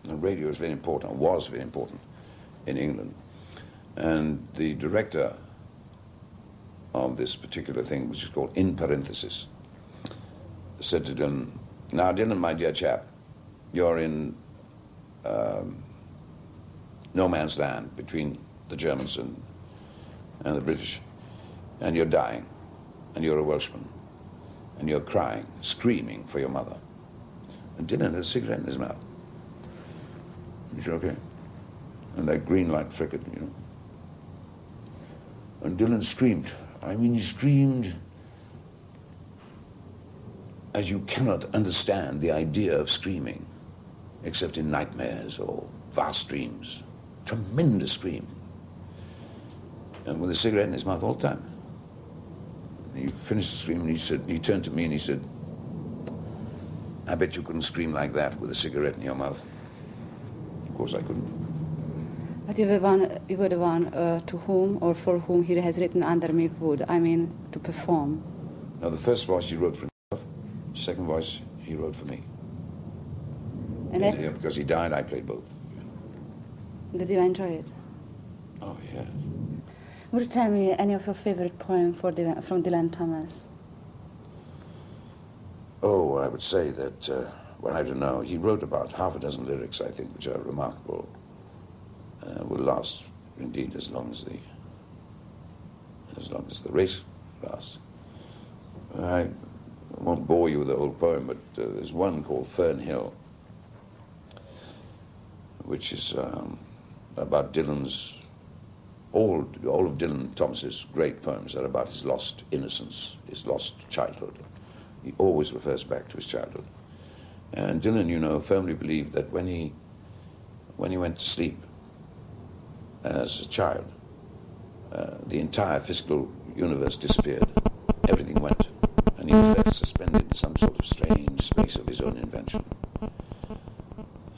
And radio is very important, was very important in England. And the director of this particular thing, which is called In Parenthesis, said to Dylan, "Now, Dylan, my dear chap, you're in no man's land between the Germans and the British, and you're dying, and you're a Welshman, and you're crying, screaming for your mother." And Dylan had a cigarette in his mouth. He said, "Okay." And that green light flickered, you know. And Dylan screamed. I mean, he screamed as you cannot understand the idea of screaming, except in nightmares or vast dreams. Tremendous scream. And with a cigarette in his mouth all the time. He finished the scream and he said, he turned to me and he said, "I bet you couldn't scream like that with a cigarette in your mouth." Of course I couldn't. But you were the one to whom or for whom he has written Under Milkwood, I mean, to perform. Now, the first voice he wrote for himself, the second voice he wrote for me. And because he died, I played both. Did you enjoy it? Oh, yes. Would you tell me any of your favorite poems from Dylan Thomas? Oh, I would say that, well, I don't know, he wrote about half a dozen lyrics, I think, which are remarkable. Will last, indeed, as long as the race lasts. I won't bore you with the whole poem, but there's one called Fern Hill, which is about Dylan's, all of Dylan Thomas's great poems are about his lost innocence, his lost childhood. He always refers back to his childhood. And Dylan, you know, firmly believed that when he went to sleep as a child, the entire physical universe disappeared. Everything went, and he was left suspended in some sort of strange space of his own invention.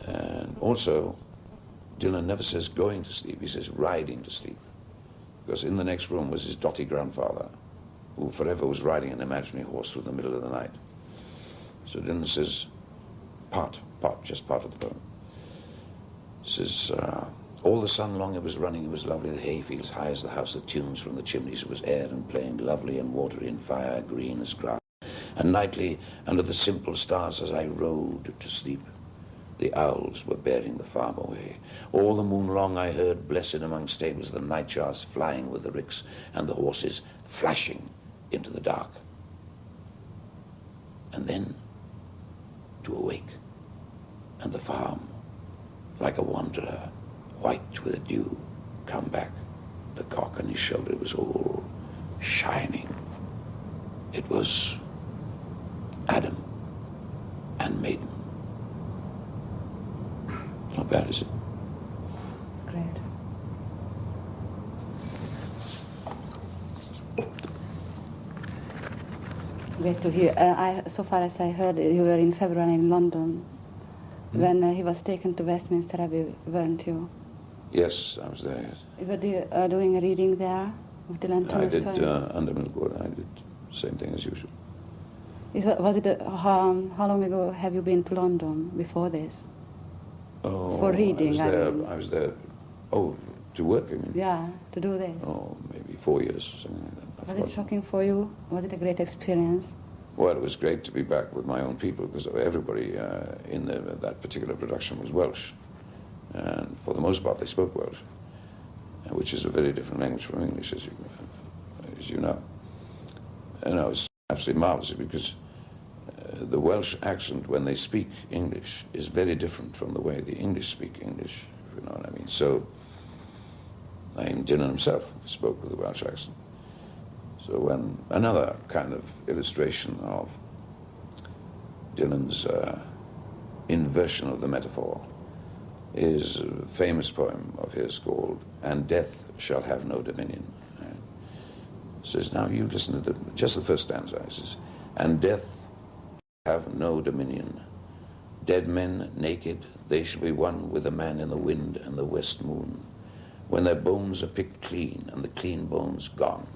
And also, Dylan never says going to sleep, he says riding to sleep. Because in the next room was his dotty grandfather, who forever was riding an imaginary horse through the middle of the night. So Dylan says, just part of the poem. He says, all the sun long it was running, it was lovely, the hayfields high as the house, the tunes from the chimneys, it was air and playing, lovely and watery and fire, green as grass. And nightly, under the simple stars as I rode to sleep, the owls were bearing the farm away. All the moon long I heard, blessed among stables, the nightjars flying with the ricks, and the horses flashing into the dark. And then, to awake, and the farm, like a wanderer, white with the dew, come back. The cock on his shoulder was all shining. It was Adam and Maiden. Not bad, is it? Great. Great to hear. So far as I heard, you were in February in London when he was taken to Westminster Abbey, weren't you? Yes, I was there, yes. You were doing a reading there of Dylan Thomas I did poems? Under Milkwood. I did the same thing as usual. Was it how long ago have you been to London before this? Oh, For reading, I was there, to work, I mean? Yeah, to do this. Oh, maybe 4 years or something like that. Was it shocking for you? Was it a great experience? Well, it was great to be back with my own people, because everybody in that particular production was Welsh. And for the most part, they spoke Welsh, which is a very different language from English, as you know. And it was absolutely marvelous, because the Welsh accent, when they speak English, is very different from the way the English speak English, if you know what I mean. So, Dylan himself spoke with a Welsh accent. So when another kind of illustration of Dylan's inversion of the metaphor is a famous poem of his called "And Death Shall Have No Dominion." It says, now you listen to just the first stanza. It says, "And death have no dominion. Dead men naked, they shall be one with the man in the wind and the west moon. When their bones are picked clean and the clean bones gone,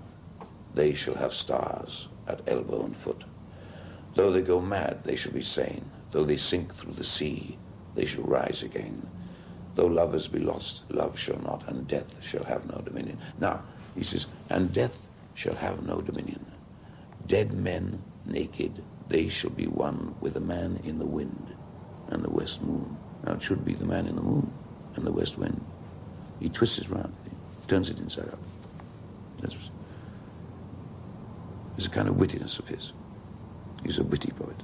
they shall have stars at elbow and foot. Though they go mad, they shall be sane. Though they sink through the sea, they shall rise again. Though lovers be lost, love shall not, and death shall have no dominion. Now, he says, and death shall have no dominion. Dead men, naked, they shall be one with the man in the wind and the west moon. Now, it should be the man in the moon and the west wind. He twists it round, he turns it inside out. There's a kind of wittiness of his. He's a witty poet.